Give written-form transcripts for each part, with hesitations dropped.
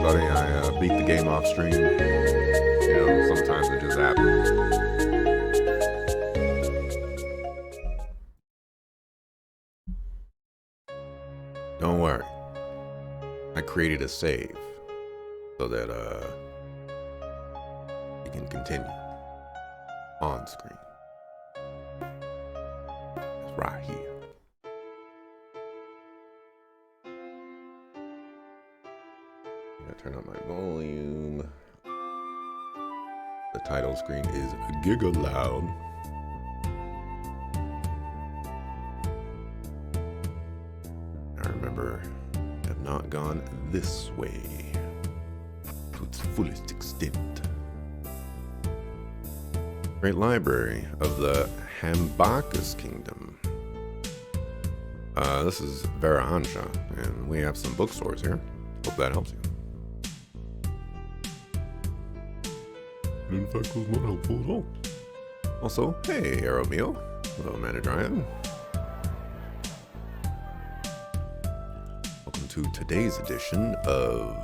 everybody. I beat the game off stream. Sometimes it just happens. Don't worry. I created a save so that you can continue on screen. It's right here. Turn up my volume. The title screen is giga loud. I remember I have not gone this way to its fullest extent. Great library of the Hambacus Kingdom. This is Verahansha, and we have some bookstores here. Hope that helps you. In fact, was not helpful at all. Also, hey, Aeromeo. Hello, Manadryan. Welcome to today's edition of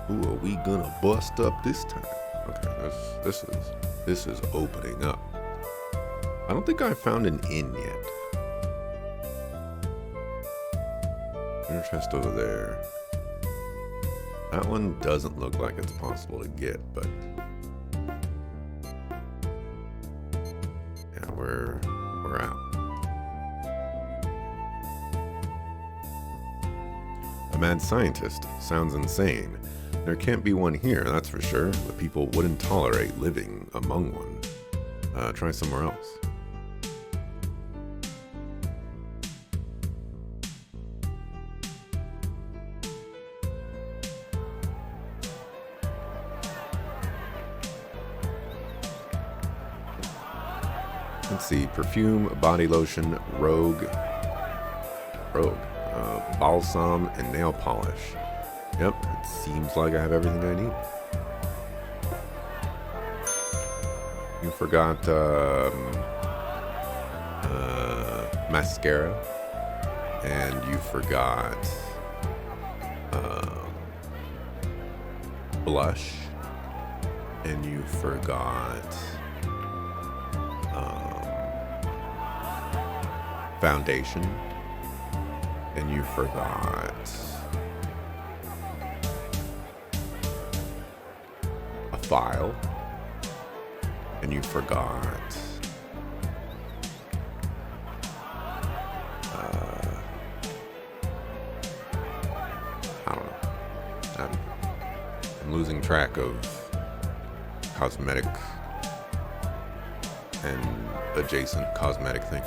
who are we gonna bust up this time? Okay, this is opening up. I don't think I found an inn yet. Inner chest over there. That one doesn't look like it's possible to get, but yeah, we're out. A mad scientist sounds insane. There can't be one here, that's for sure. The people wouldn't tolerate living among one. Try somewhere else. Let's see, perfume, body lotion, rogue, balsam, and nail polish. Yep, it seems like I have everything I need. You forgot mascara, and you forgot blush, and you forgot foundation, and you forgot a file, and you forgot I don't know. I'm losing track of cosmetic and adjacent cosmetic things.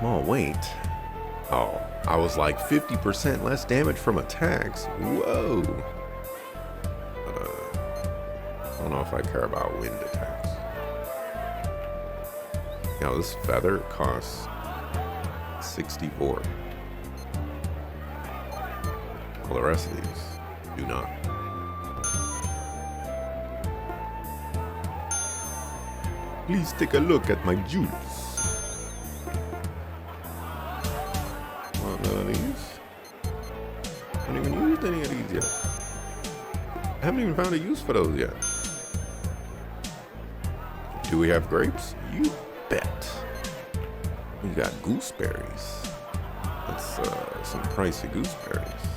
Oh, wait. Oh, I was like 50% less damage from attacks. Whoa. But, I don't know if I care about wind attacks. Now, this feather costs 64. All the rest of these do not. Please take a look at my jewels. Any of these yet. I haven't even found a use for those yet. Do we have grapes? You bet. We got gooseberries. That's some pricey gooseberries.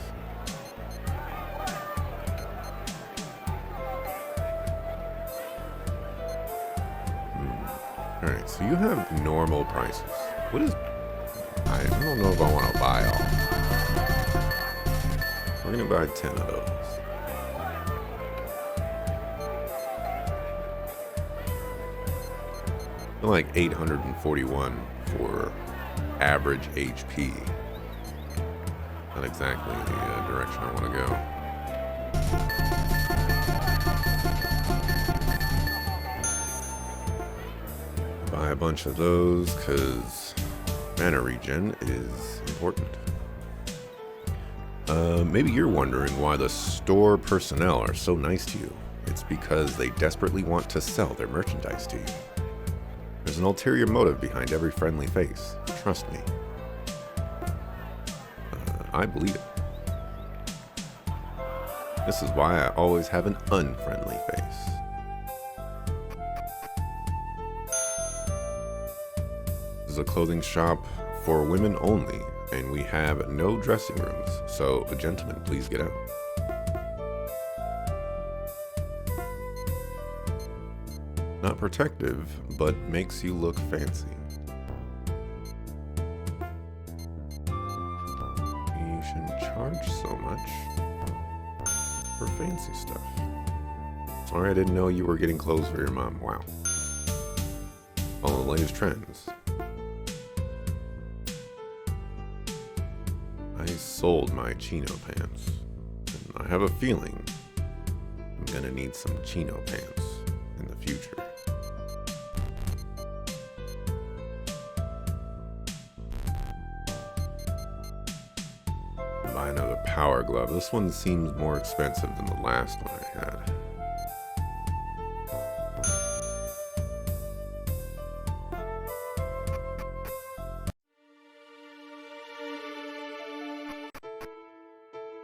Alright, so you have normal prices. What is... I don't know if I want to buy all. We're gonna buy 10 of those. They're like 841 for average HP. Not exactly the direction I want to go. Buy a bunch of those because mana regen is important. Maybe you're wondering why the store personnel are so nice to you. It's because they desperately want to sell their merchandise to you. There's an ulterior motive behind every friendly face. Trust me. I believe it. This is why I always have an unfriendly face. This is a clothing shop for women only, and we have no dressing rooms, so gentlemen, please get out. Not protective, but makes you look fancy. You shouldn't charge so much for fancy stuff. Sorry, I didn't know you were getting clothes for your mom. Wow. Follow the latest trends. I sold my chino pants, and I have a feeling I'm gonna need some chino pants in the future. Buy another power glove. This one seems more expensive than the last one I had.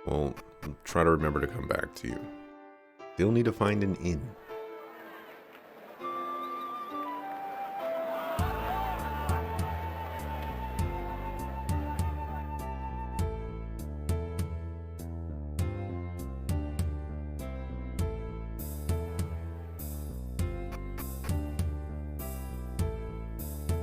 Well, I'll try to remember to come back to you. They'll need to find an inn.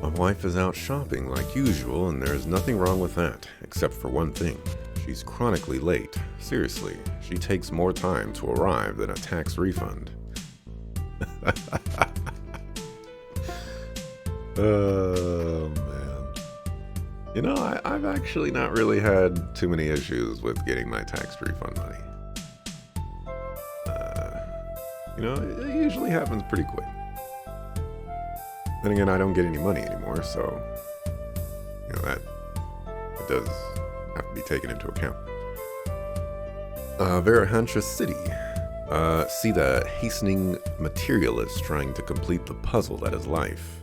My wife is out shopping like usual, and there's nothing wrong with that, except for one thing. She's chronically late. Seriously, she takes more time to arrive than a tax refund. Oh, man. You know, I've actually not really had too many issues with getting my tax refund money. It usually happens pretty quick. Then again, I don't get any money anymore, so, that it does have to be taken into account. Varahancha City. See the hastening materialist trying to complete the puzzle that is life.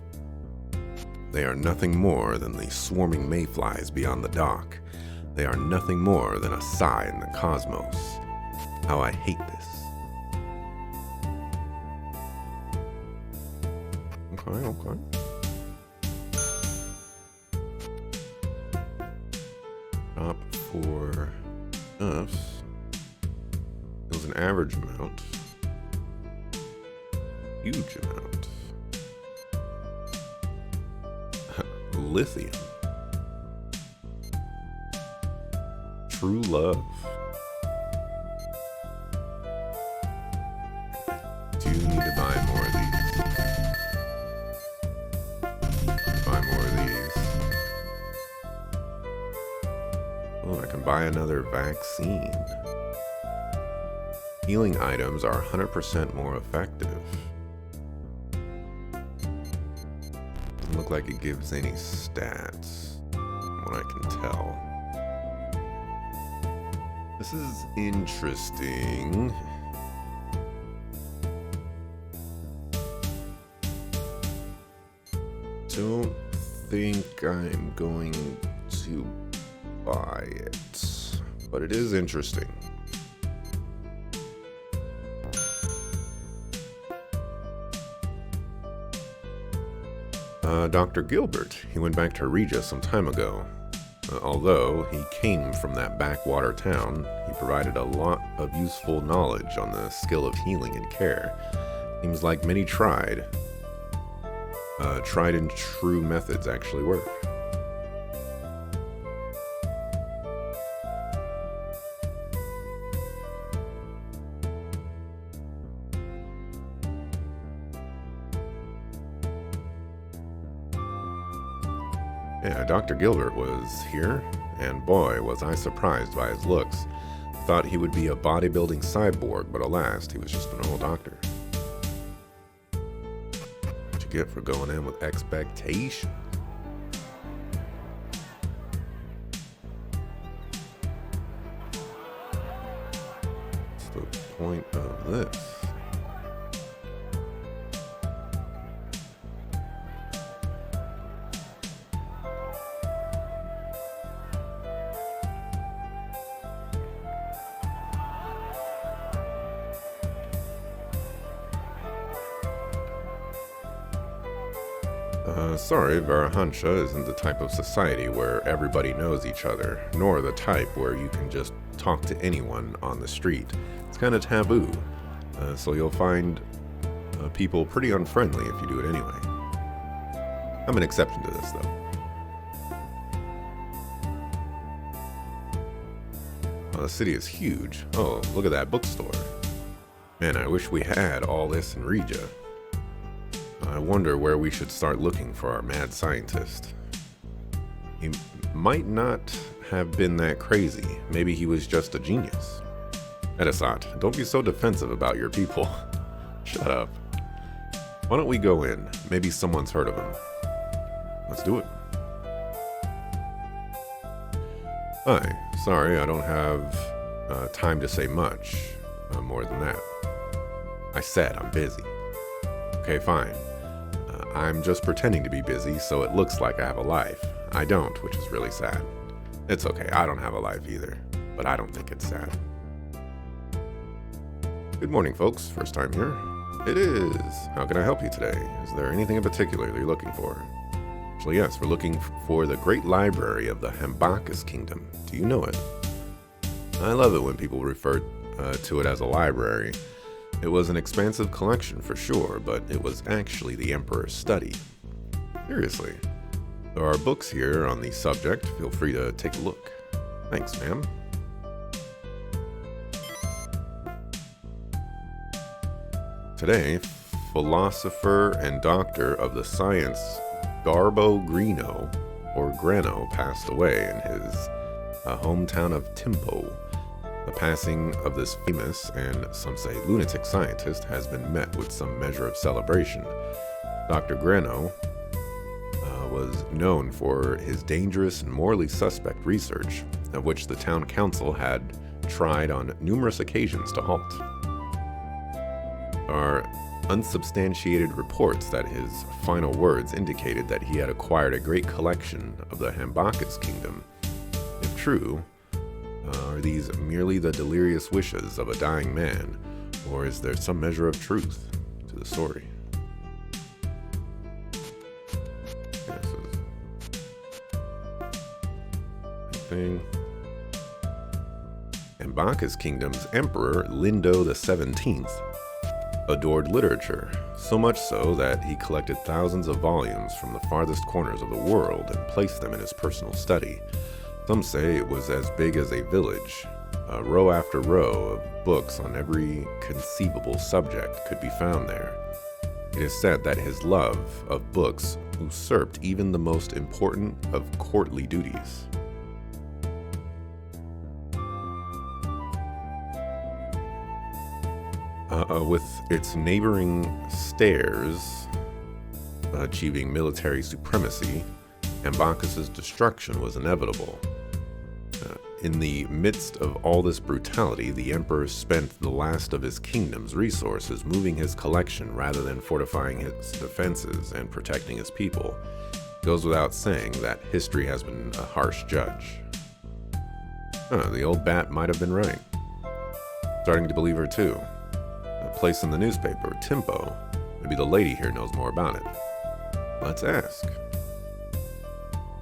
They are nothing more than the swarming mayflies beyond the dock. They are nothing more than a sigh in the cosmos. How I hate this. Okay. Shop for us. It was an average amount. Huge amount. Lithium. True love. Do you need to buy more of these? Oh, I can buy another vaccine. Healing items are 100% more effective. Doesn't look like it gives any stats, from what I can tell. This is interesting. Don't think I'm going to buy it, but it is interesting. Dr. Gilbert, he went back to Regia some time ago. Although he came from that backwater town, he provided a lot of useful knowledge on the skill of healing and care. Seems like many tried and true methods actually work. Yeah, Dr. Gilbert was here, and boy, was I surprised by his looks. Thought he would be a bodybuilding cyborg, but alas, he was just a normal doctor. What you get for going in with expectations? What's the point of this? Sorry, Varahansha isn't the type of society where everybody knows each other, nor the type where you can just talk to anyone on the street. It's kind of taboo, so you'll find people pretty unfriendly if you do it anyway. I'm an exception to this, though. The city is huge. Oh, look at that bookstore. Man, I wish we had all this in Regia. I wonder where we should start looking for our mad scientist. He might not have been that crazy. Maybe he was just a genius. Edisat, don't be so defensive about your people. Shut up. Why don't we go in? Maybe someone's heard of him. Let's do it. Hi, sorry, I don't have time to say much more than that. I said I'm busy. Okay, fine. I'm just pretending to be busy so it looks like I have a life. I don't, which is really sad. It's okay, I don't have a life either, but I don't think it's sad. Good morning, folks. First time here? It is. How can I help you today? Is there anything in particular you're looking for? Actually, yes, we're looking for the great library of the Hambacus Kingdom. Do you know it? I love it when people refer to it as a library. It was an expansive collection for sure, but it was actually the Emperor's study. Seriously. There are books here on the subject. Feel free to take a look. Thanks, ma'am. Today, philosopher and doctor of the science Garbo Grino, or Grano, passed away in his hometown of Timpo. The passing of this famous, and some say lunatic scientist, has been met with some measure of celebration. Dr. Grano was known for his dangerous and morally suspect research, of which the town council had tried on numerous occasions to halt. There are unsubstantiated reports that his final words indicated that he had acquired a great collection of the Hambacus Kingdom. If true, are these merely the delirious wishes of a dying man, or is there some measure of truth to the story? Hambacus Kingdom's Emperor Lindo XVII adored literature, so much so that he collected thousands of volumes from the farthest corners of the world and placed them in his personal study. Some say it was as big as a village. Row after row of books on every conceivable subject could be found there. It is said that his love of books usurped even the most important of courtly duties. With its neighboring stairs achieving military supremacy, Hambacus's destruction was inevitable. In the midst of all this brutality, the emperor spent the last of his kingdom's resources moving his collection rather than fortifying his defenses and protecting his people. It goes without saying that history has been a harsh judge. The old bat might have been right. Starting to believe her too. A place in the newspaper, Timpo. Maybe the lady here knows more about it. Let's ask.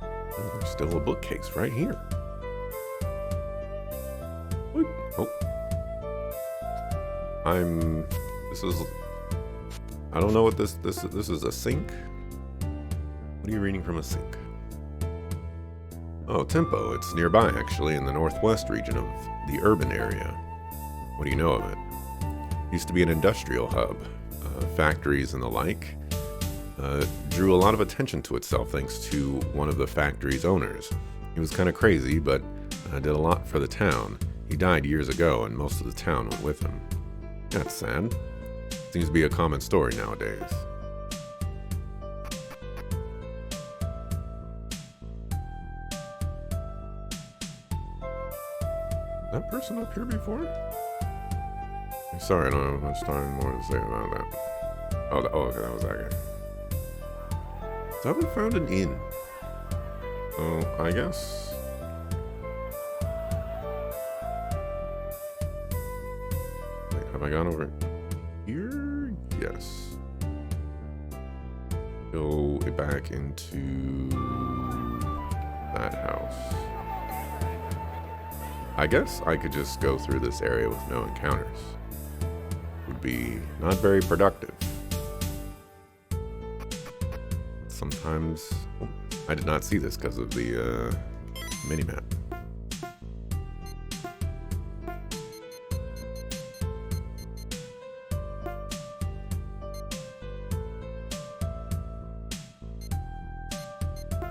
Oh, there's still a bookcase right here. Oh. I don't know what this is a sink? What are you reading from a sink? Oh, Timpo. It's nearby, actually, in the northwest region of the urban area. What do you know of it? Used to be an industrial hub. Factories and the like. Drew a lot of attention to itself thanks to one of the factory's owners. He was kind of crazy, but did a lot for the town. He died years ago, and most of the town went with him. That's sad. Seems to be a common story nowadays. That person up here before? Sorry, I don't have much time more to say about that. Oh, okay, that was that guy. So I haven't found an inn. So I guess. Wait, have I gone over here? Yes. Go back into that house. I guess I could just go through this area with no encounters. Would be not very productive. Sometimes... Oh, I did not see this because of the minimap.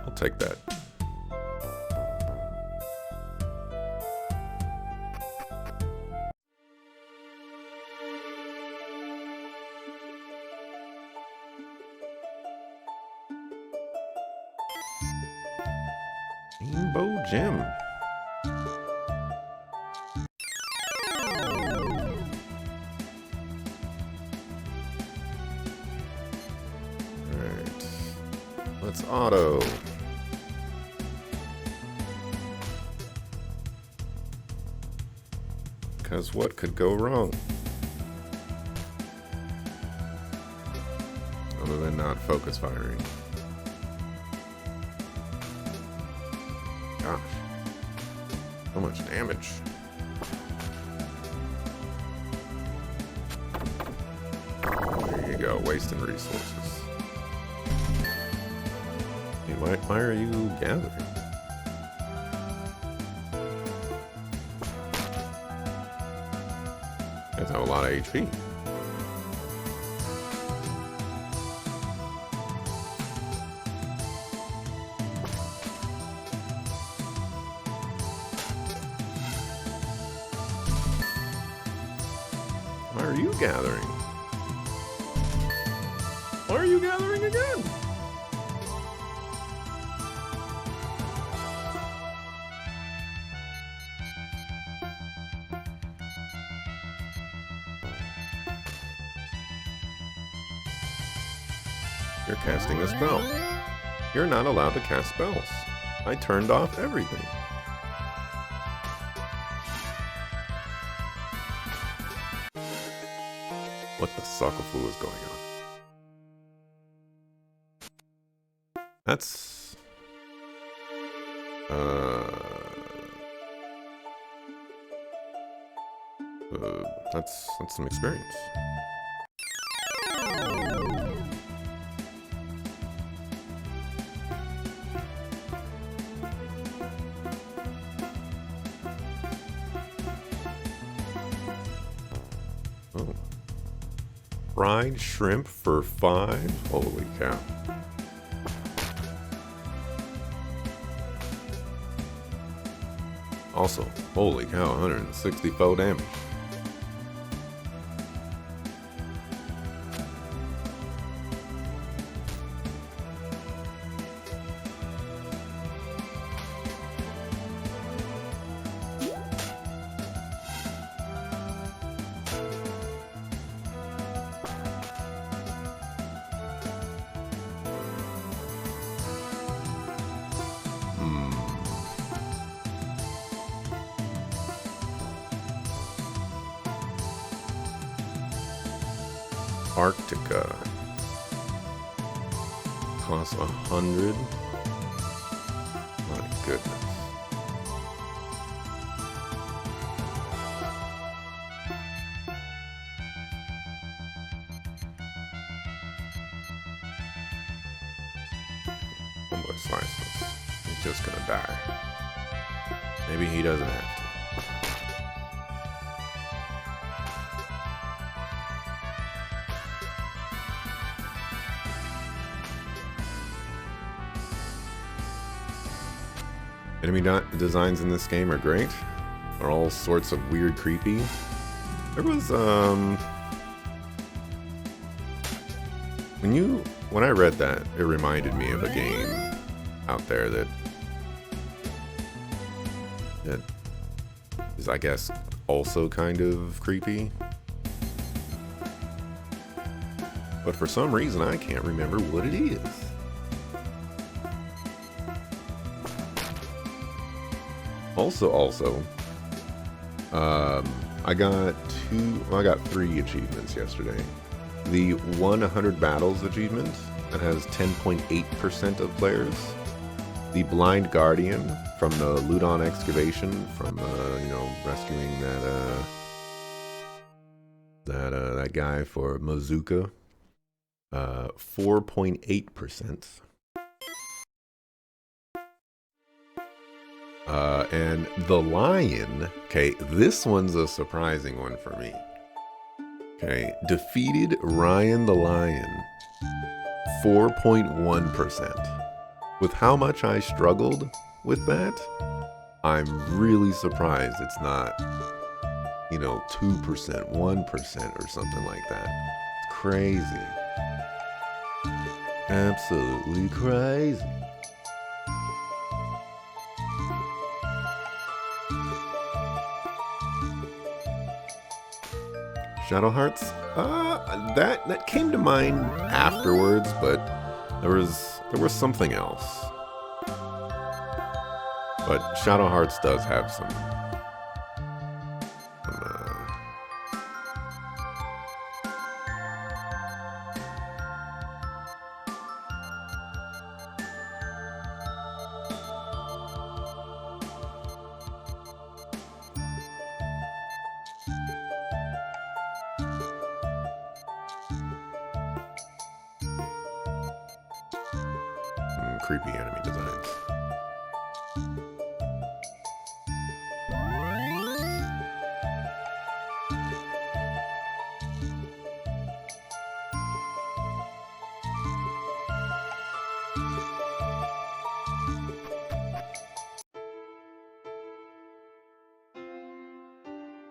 I'll take that. Rainbow Gem. Alright. Let's auto. Because what could go wrong? Other than not focus firing. Gosh. So much damage. There you go, wasting resources. Hey, why are you gathering? You guys have a lot of HP. Why are you gathering? Why are you gathering again? You're casting a spell. You're not allowed to cast spells. I turned off everything. What the suckafoo is going on? That's... that's some experience. Oh. Fried shrimp for 5? Holy cow. Also, holy cow, 164 damage. Arctica. Costs 100. My goodness. Oh boy, slices. He's just gonna die. Maybe he doesn't have to. Enemy designs in this game are great. Are all sorts of weird, creepy. There was, when I read that, it reminded me of a game out there that is, I guess, also kind of creepy. But for some reason, I can't remember what it is. Also, I got 3 achievements yesterday. The 100 battles achievement that has 10.8% of players. The Blind Guardian from the Ludon excavation, from rescuing that guy for Mazuka, 4.8%. And the Lion, okay, this one's a surprising one for me. Okay, defeated Ryan the Lion, 4.1%. With how much I struggled with that, I'm really surprised it's not, 2%, 1% or something like that. It's crazy. Absolutely crazy. Shadow Hearts? That came to mind afterwards, but there was something else. But Shadow Hearts does have some creepy enemy designs.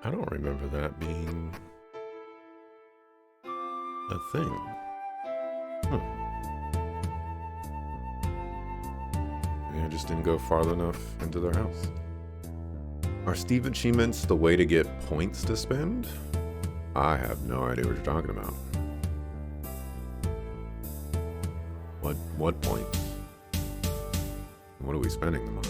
I don't remember that being a thing. I just didn't go far enough into their house. Are Steam achievements the way to get points to spend? I have no idea what you're talking about. What points? What are we spending them on?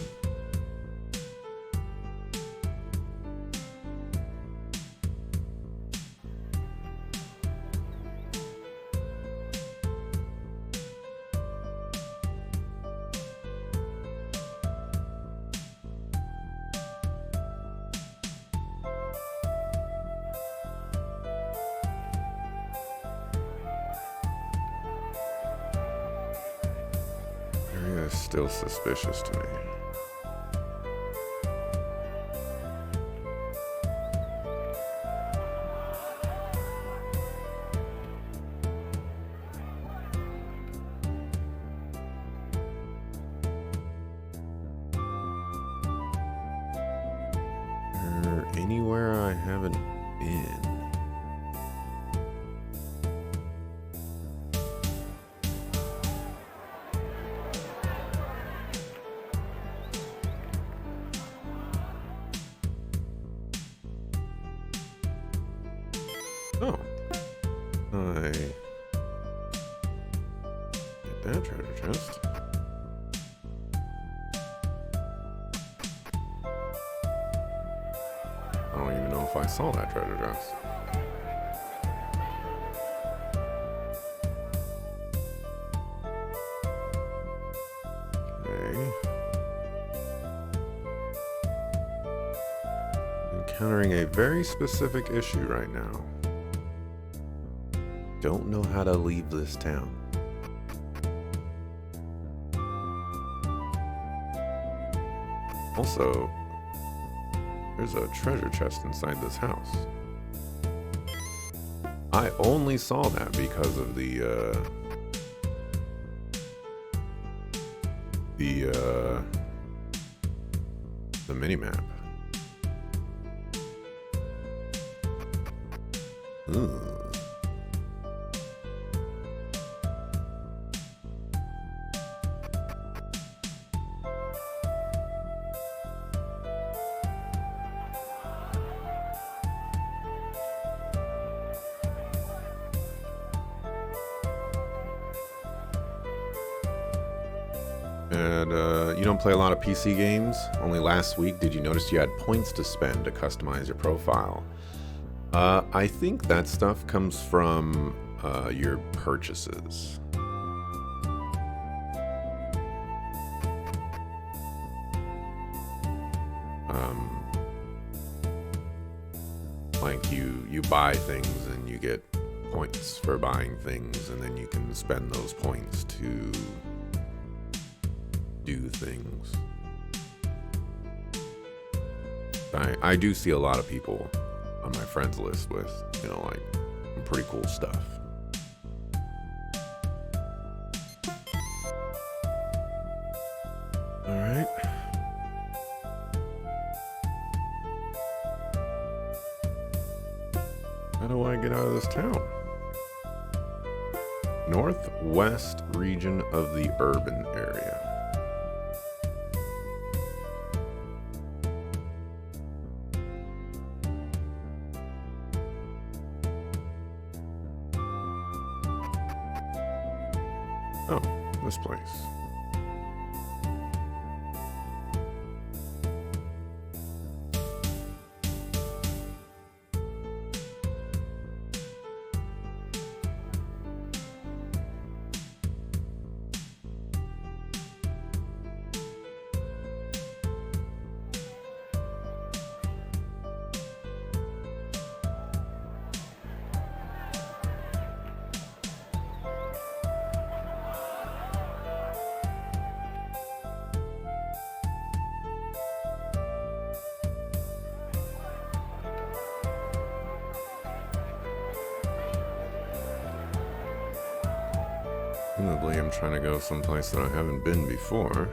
Still suspicious to me. Anywhere I haven't been. Oh, I get that treasure chest. I don't even know if I saw that treasure chest. Okay. Encountering a very specific issue right now. Don't know how to leave this town. Also, there's a treasure chest inside this house. I only saw that because of the minimap. Ooh. And you don't play a lot of PC games? Only last week did you notice you had points to spend to customize your profile? I think that stuff comes from your purchases. Like you buy things and you get points for buying things, and then you can spend those points to do things. I do see a lot of people on my friends list with, like some pretty cool stuff. All right. How do I get out of this town? Northwest region of the urban area. Oh, this place. Presumably I'm trying to go someplace that I haven't been before.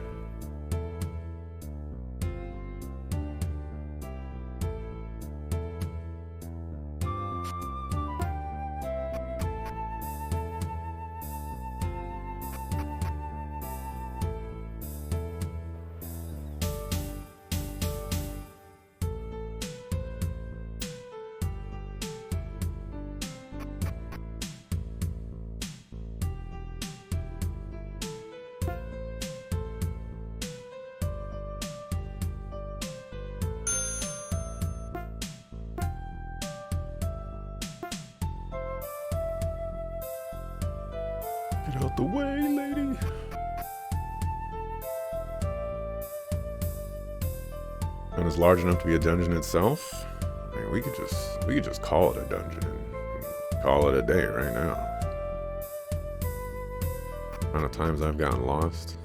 Get out the way, lady. And it's large enough to be a dungeon itself. I mean, we could just call it a dungeon and call it a day right now. The amount of times I've gotten lost.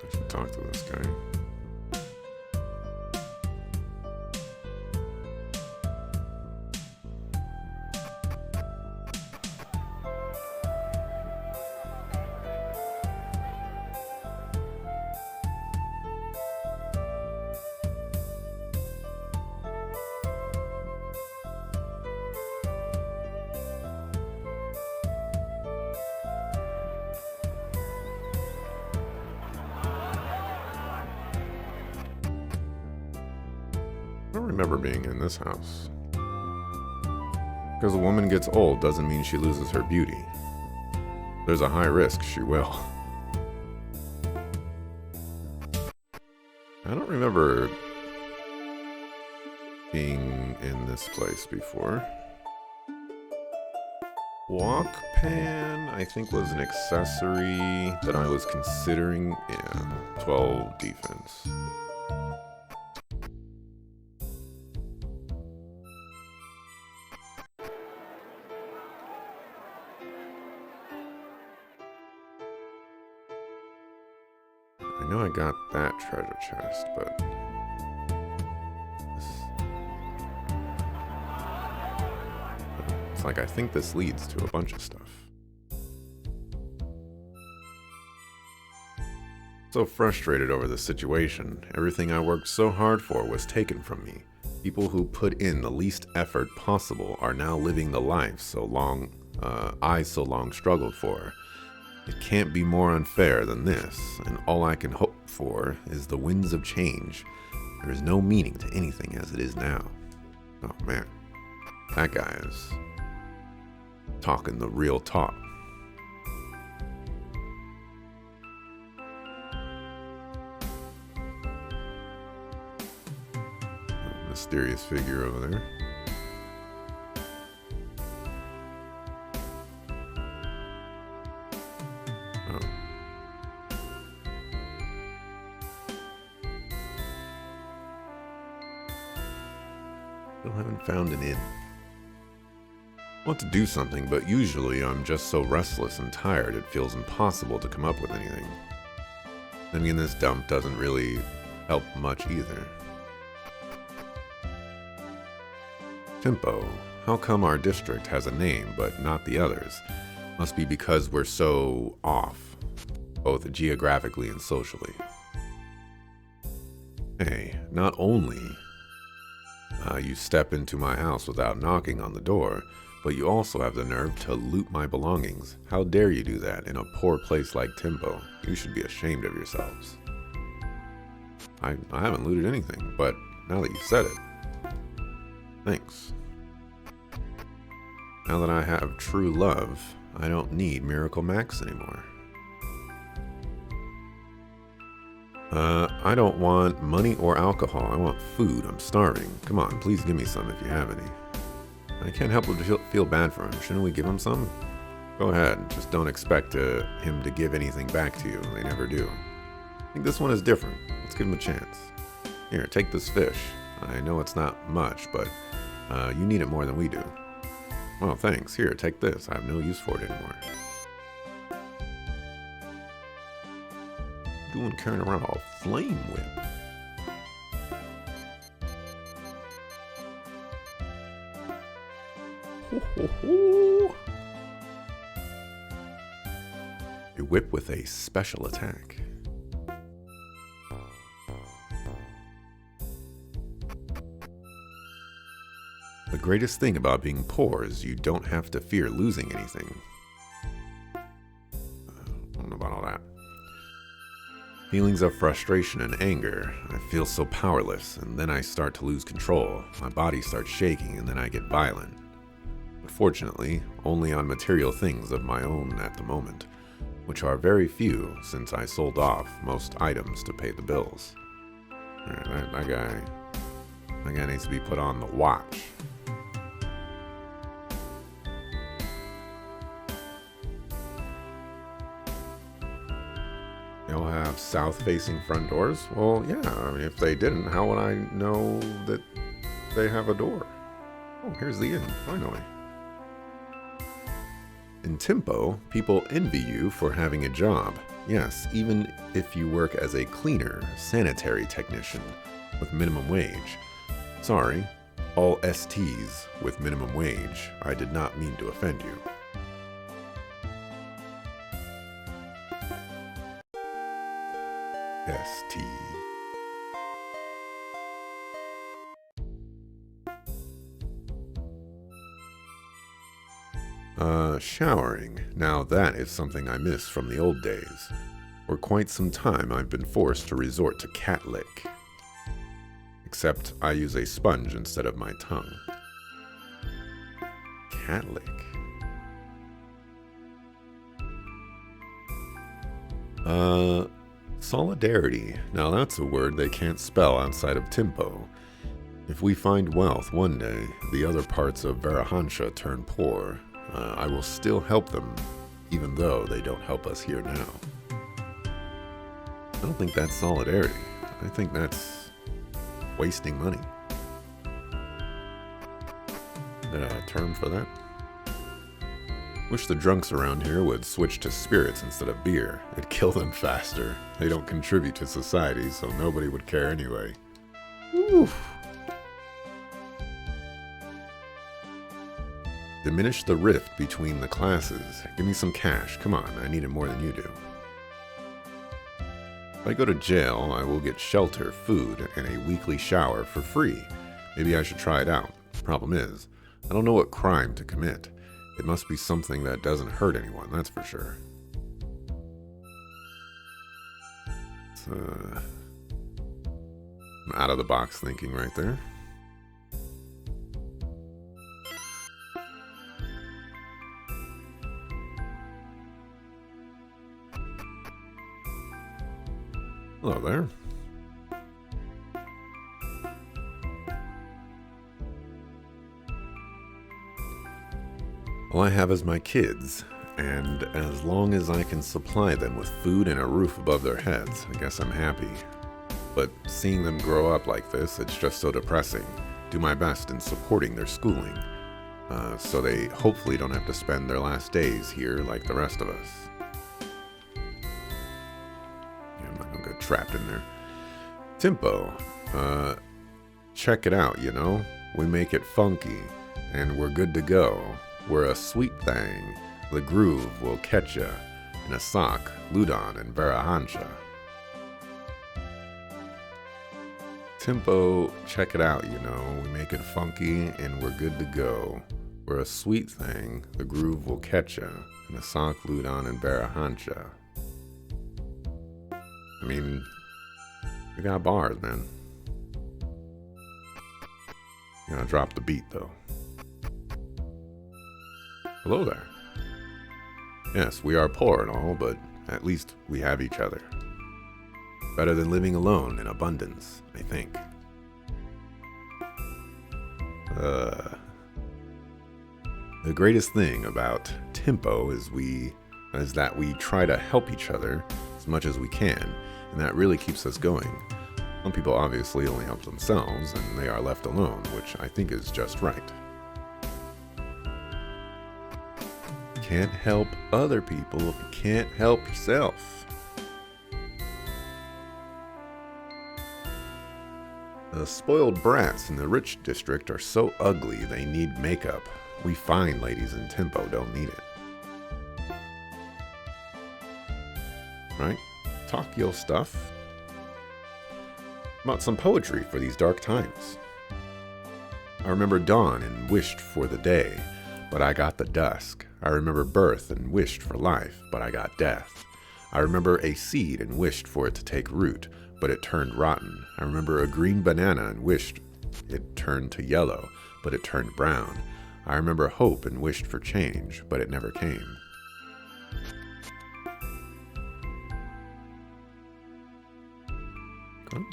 I should talk to this guy. I don't remember being in this house. Because a woman gets old doesn't mean she loses her beauty. There's a high risk she will. I don't remember being in this place before. Walk pan, I think, was an accessory that I was considering. Yeah, 12 defense. I know I got that treasure chest, but it's like I think this leads to a bunch of stuff. So frustrated over the situation. Everything I worked so hard for was taken from me. People who put in the least effort possible are now living the life I so long struggled for. It can't be more unfair than this, and all I can hope for is the winds of change. There is no meaning to anything as it is now. Oh man, that guy is Talking the real talk. Mysterious figure over there. Oh. Still haven't found an inn. I want to do something, but usually I'm just so restless and tired it feels impossible to come up with anything. I mean, this dump doesn't really help much either. Tempo. How come our district has a name, but not the others? Must be because we're so off, both geographically and socially. Hey, not only you step into my house without knocking on the door, but you also have the nerve to loot my belongings. How dare you do that in a poor place like Tempo? You should be ashamed of yourselves. I haven't looted anything, but now that you said it, thanks. Now that I have true love, I don't need Miracle Max anymore. I don't want money or alcohol. I want food. I'm starving. Come on, please give me some if you have any. I can't help but feel bad for him. Shouldn't we give him some? Go ahead. Just don't expect him to give anything back to you. They never do. I think this one is different. Let's give him a chance. Here, take this fish. I know it's not much, but you need it more than we do. Well, thanks. Here, take this. I have no use for it anymore. Doing carrying around a flame whip. Ho, ho, ho. A whip with a special attack. The greatest thing about being poor is you don't have to fear losing anything. I don't know about all that. Feelings of frustration and anger. I feel so powerless, and then I start to lose control. My body starts shaking, and then I get violent. But fortunately, only on material things of my own at the moment, which are very few since I sold off most items to pay the bills. That guy needs to be put on the watch. They all have south-facing front doors? Well, yeah, I mean, if they didn't, how would I know that they have a door? Oh, here's the inn, finally. In Tempo, people envy you for having a job. Yes, even if you work as a cleaner, sanitary technician with minimum wage. Sorry, all STs with minimum wage. I did not mean to offend you. ST. Showering. Now that is something I miss from the old days. For quite some time I've been forced to resort to cat lick. Except I use a sponge instead of my tongue. Cat lick. Solidarity. Now that's a word they can't spell outside of Tempo. If we find wealth one day, the other parts of Varahansha turn poor, I will still help them, even though they don't help us here now. I don't think that's solidarity. I think that's wasting money. Is there a term for that? Wish the drunks around here would switch to spirits instead of beer. It'd kill them faster. They don't contribute to society, so nobody would care anyway. Oof. Diminish the rift between the classes. Give me some cash. Come on, I need it more than you do. If I go to jail, I will get shelter, food, and a weekly shower for free. Maybe I should try it out. Problem is, I don't know what crime to commit. It must be something that doesn't hurt anyone, that's for sure. Some out-of-the-box thinking right there. Hello there. All I have is my kids, and as long as I can supply them with food and a roof above their heads, I guess I'm happy. But seeing them grow up like this, it's just so depressing. Do my best in supporting their schooling, so they hopefully don't have to spend their last days here like the rest of us. Yeah, I'm not gonna get trapped in there. Tempo, check it out, you know? We make it funky, and we're good to go. We're a sweet thing. The groove will catch ya. In a sock, Ludon and Varahancha. Tempo, check it out, you know. We make it funky and we're good to go. We're a sweet thing. The groove will catch ya. In a sock, Ludon and Varahancha. I mean, we got bars, man. You gotta drop the beat, though. Hello there. Yes, we are poor and all, but at least we have each other. Better than living alone in abundance, I think. The greatest thing about Tempo is that we try to help each other as much as we can, and that really keeps us going. Some people obviously only help themselves, and they are left alone, which I think is just right. Can't help other people if you can't help yourself. The spoiled brats in the rich district are so ugly they need makeup. We fine ladies in Tempo don't need it. Right? Talk your stuff. About some poetry for these dark times. I remember dawn and wished for the day, but I got the dusk. I remember birth and wished for life, but I got death. I remember a seed and wished for it to take root, but it turned rotten. I remember a green banana and wished it turned to yellow, but it turned brown. I remember hope and wished for change, but it never came.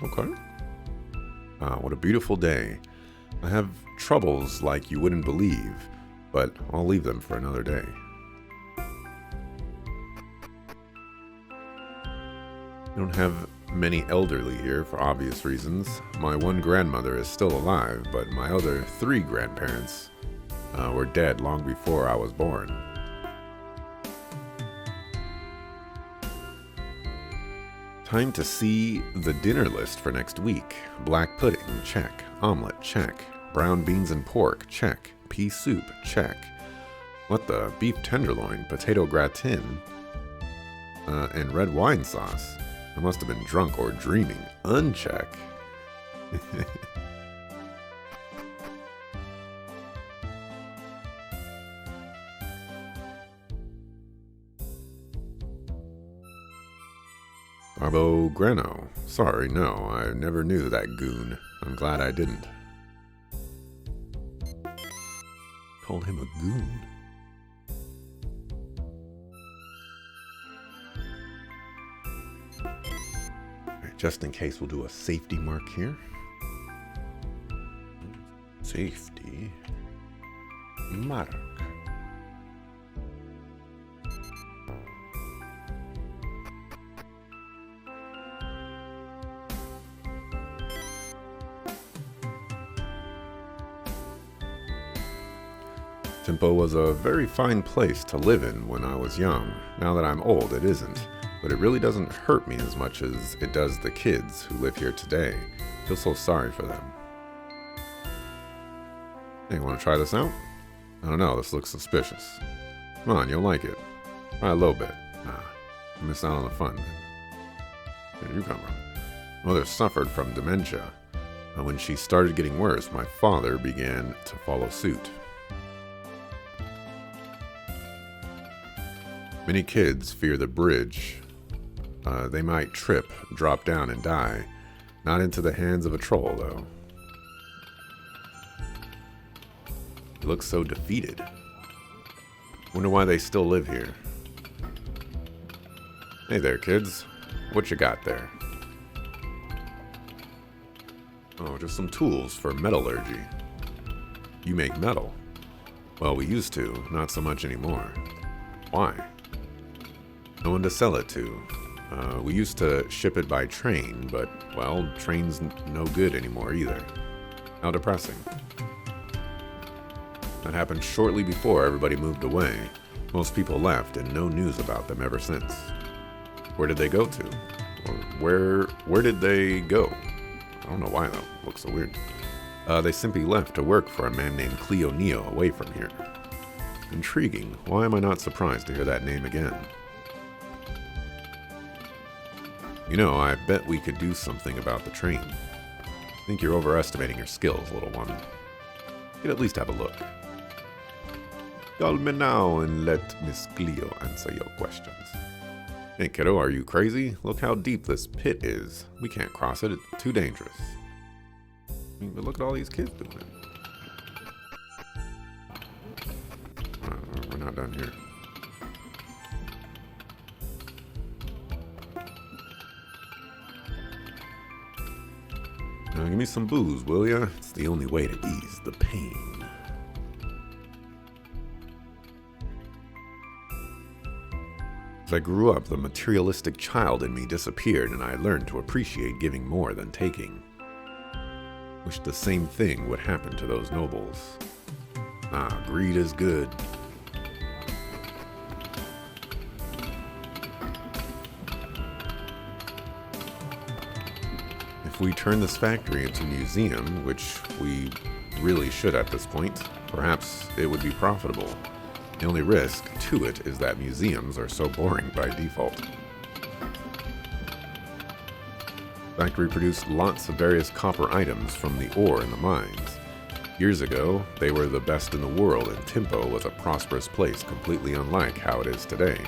Okay. What a beautiful day. I have troubles like you wouldn't believe, but I'll leave them for another day. I don't have many elderly here for obvious reasons. My one grandmother is still alive, but my other 3 grandparents were dead long before I was born. Time to see the dinner list for next week. Black pudding, check. Omelet, check. Brown beans and pork, check. Pea soup, check. What the? Beef tenderloin, potato gratin, and red wine sauce. I must have been drunk or dreaming. Uncheck. Barbo Greno. Sorry, no, I never knew that goon. I'm glad I didn't. Called him a goon. Alright, just in case, we'll do a safety mark here. Safety mark. Tempo was a very fine place to live in when I was young. Now that I'm old, it isn't. But it really doesn't hurt me as much as it does the kids who live here today. I feel so sorry for them. Hey, want to try this out? I don't know, this looks suspicious. Come on, you'll like it. Try a little bit. Nah, you missed out on the fun. Where did you come from? Mother suffered from dementia. And when she started getting worse, my father began to follow suit. Many kids fear the bridge. They might trip, drop down, and die. Not into the hands of a troll, though. He looks so defeated. Wonder why they still live here. Hey there, kids. What you got there? Oh, just some tools for metallurgy. You make metal? Well, we used to, not so much anymore. Why? No one to sell it to. We used to ship it by train, but, well, train's no good anymore either. How depressing. That happened shortly before everybody moved away. Most people left, and no news about them ever since. Where did they go to? Or where did they go? I don't know why that looks so weird. They simply left to work for a man named Cleo Neo away from here. Intriguing. Why am I not surprised to hear that name again? You know, I bet we could do something about the train. I think you're overestimating your skills, little one. You could at least have a look. Call me now and let Miss Cleo answer your questions. Hey kiddo, are you crazy? Look how deep this pit is. We can't cross it, it's too dangerous. I mean, but look at all these kids doing it. We're not done here. Now give me some booze, will ya? It's the only way to ease the pain. As I grew up, the materialistic child in me disappeared, and I learned to appreciate giving more than taking. Wish the same thing would happen to those nobles. Ah, greed is good. If we turn this factory into a museum, which we really should at this point, perhaps it would be profitable. The only risk to it is that museums are so boring by default. The factory produced lots of various copper items from the ore in the mines. Years ago, they were the best in the world, and Timpo was a prosperous place completely unlike how it is today.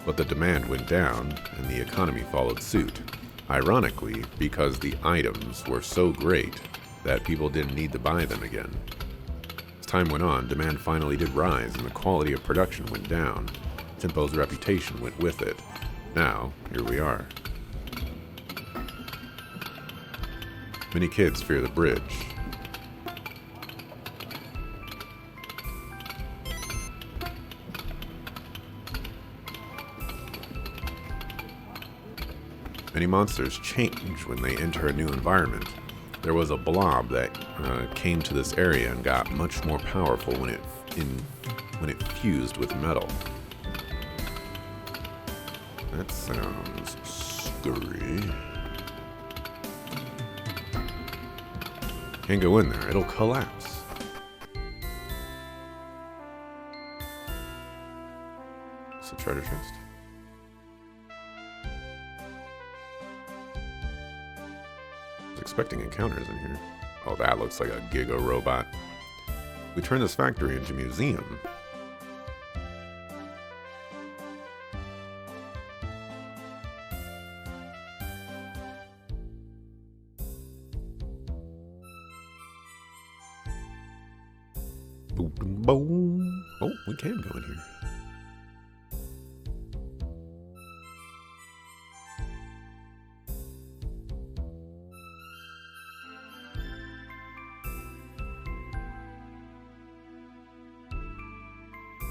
But the demand went down, and the economy followed suit. Ironically, because the items were so great that people didn't need to buy them again. As time went on, demand finally did rise and the quality of production went down. Timpo's reputation went with it. Now, here we are. Many kids fear the bridge. Many monsters change when they enter a new environment. There was a blob that came to this area and got much more powerful when it fused with metal. That sounds scary. Can't go in there, it'll collapse. It's a treasure chest. Expecting encounters in here. Oh, that looks like a Giga robot. We turn this factory into a museum. Boom, boom, boom. Oh, we can go in here.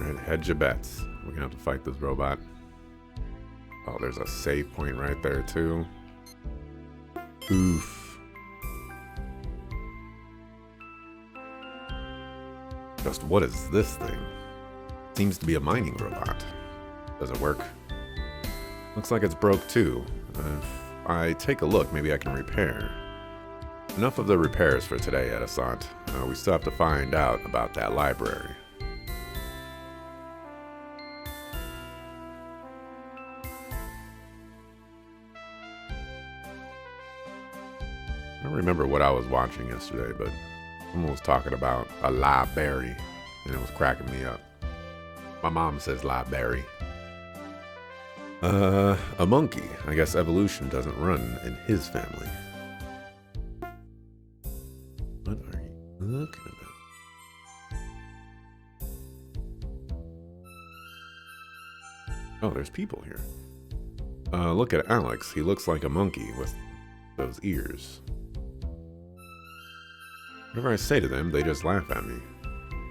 Alright, hedge your bets. We're gonna have to fight this robot. Oh, there's a save point right there, too. Oof. Just what is this thing? Seems to be a mining robot. Does it work? Looks like it's broke, too. If I take a look, maybe I can repair. Enough of the repairs for today, Edisant. We still have to find out about that library. I don't remember what I was watching yesterday, but someone was talking about a library, and it was cracking me up. My mom says library. A monkey. I guess evolution doesn't run in his family. What are you looking about? Oh, there's people here. Look at Alex. He looks like a monkey with those ears. Whatever I say to them, they just laugh at me.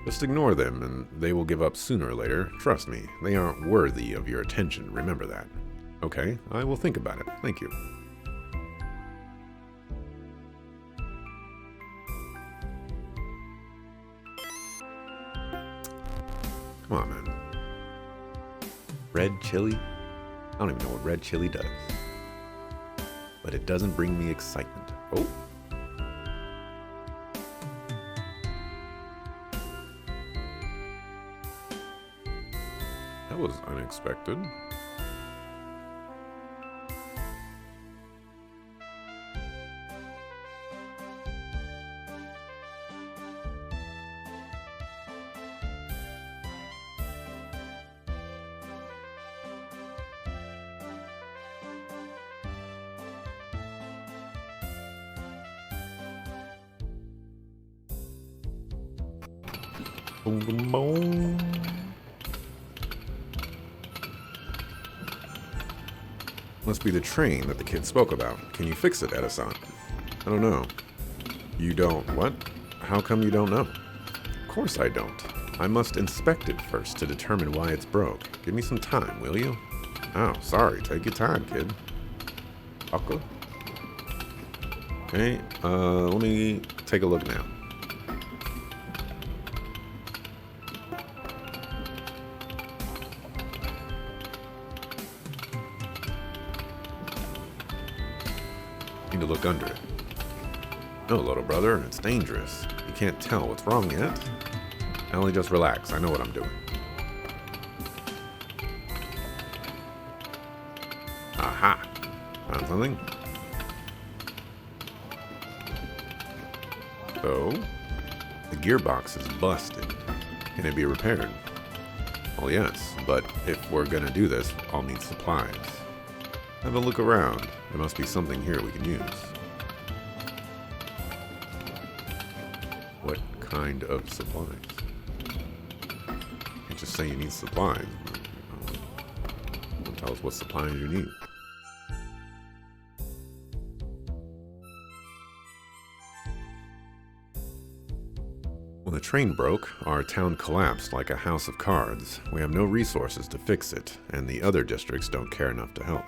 Just ignore them, and they will give up sooner or later. Trust me, they aren't worthy of your attention, remember that. Okay, I will think about it. Thank you. Come on, man. Red chili? I don't even know what red chili does. But it doesn't bring me excitement. Oh. That was unexpected. Boom, boom, boom. Must be the train that the kid spoke about. Can you fix it, Edison? I don't know. You don't what? How come you don't know? Of course I don't. I must inspect it first to determine why it's broke. Give me some time, will you? Oh, sorry. Take your time, kid. Buckle. Okay, let me take a look now. Need to look under it. No, little brother, it's dangerous. You can't tell what's wrong yet. Only just relax. I know what I'm doing. Aha! Found something? So, the gearbox is busted. Can it be repaired? Well, yes, but if we're gonna do this, I'll need supplies. Have a look around. There must be something here we can use. What kind of supplies? You just say you need supplies. Don't tell us what supplies you need. When the train broke, our town collapsed like a house of cards. We have no resources to fix it, and the other districts don't care enough to help.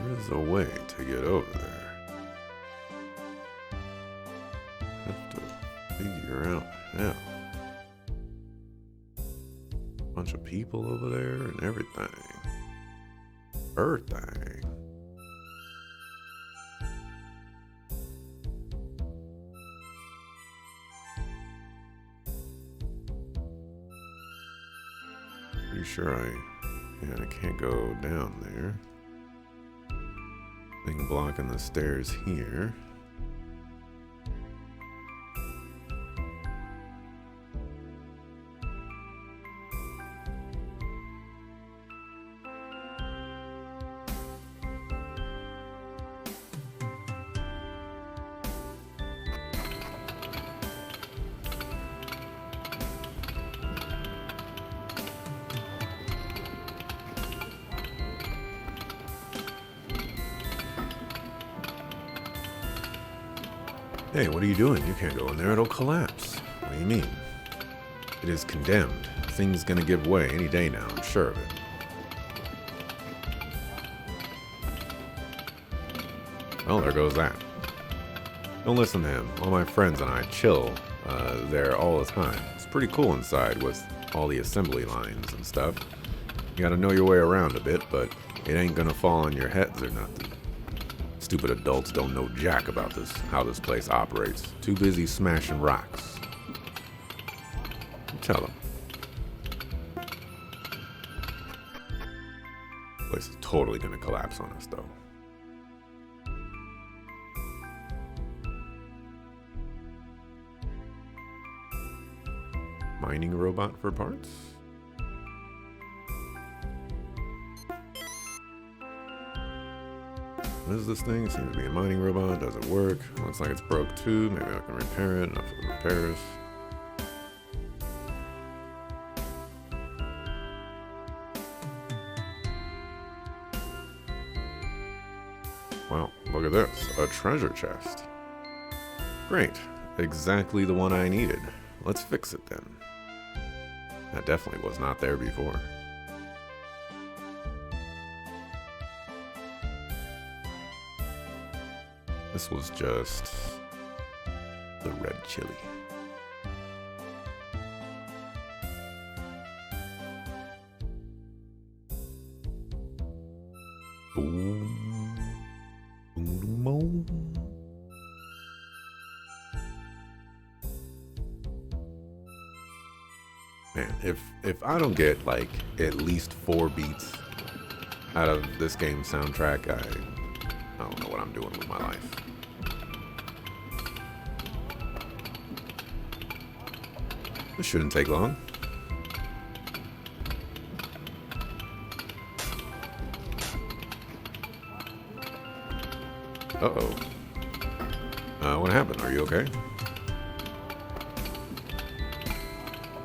There's a way to get over there. Have to figure out how. Bunch of people over there and everything. Birthday. Pretty sure I can't go down there. Thing blocking the stairs here. Hey, what are you doing? You can't go in there. It'll collapse. What do you mean? It is condemned. The thing's gonna give way any day now. I'm sure of it. Well, there goes that. Don't listen to him. All my friends and I chill there all the time. It's pretty cool inside with all the assembly lines and stuff. You gotta know your way around a bit, but it ain't gonna fall on your heads or nothing. It's stupid adults don't know jack about this, how this place operates. Too busy smashing rocks. Tell them. Place is totally gonna collapse on us, though. Mining robot for parts? What is this thing? It seems to be a mining robot. Does it work? Looks like it's broke too. Maybe I can repair it. Enough for the repairs. Wow, look at this. A treasure chest. Great. Exactly the one I needed. Let's fix it then. That definitely was not there before. This was just the red chili. Boom. Boom, boom. Man, if I don't get like at least 4 beats out of this game's soundtrack, I don't know what I'm doing with my life. This shouldn't take long. Uh-oh. What happened? Are you okay?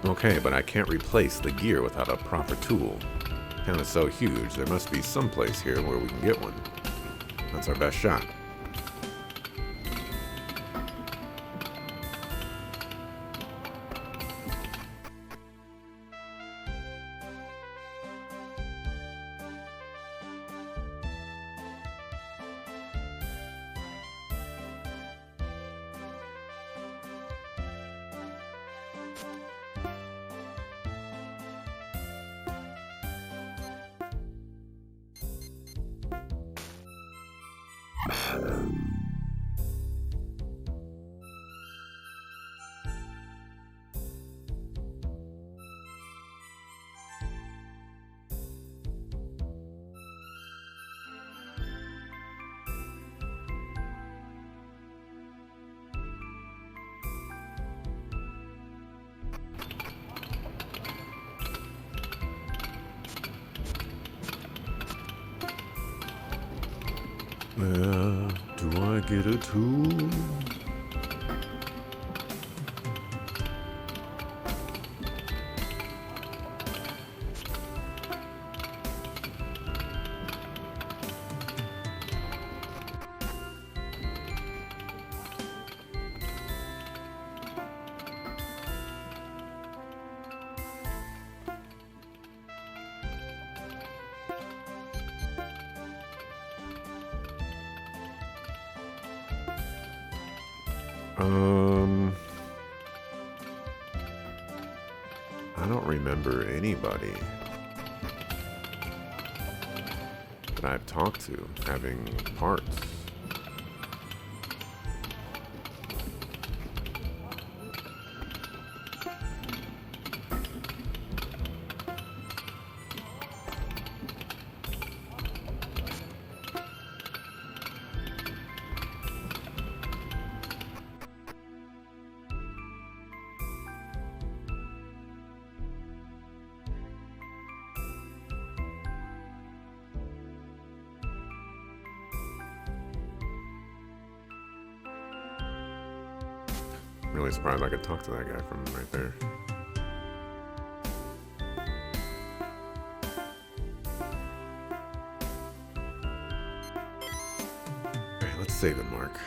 Okay, but I can't replace the gear without a proper tool. Kind of so huge, there must be some place here where we can get one. That's our best shot. Do I get a tool? I don't remember anybody that I've talked to having parts. Really surprised I could talk to that guy from right there. Okay, let's save it, Mark.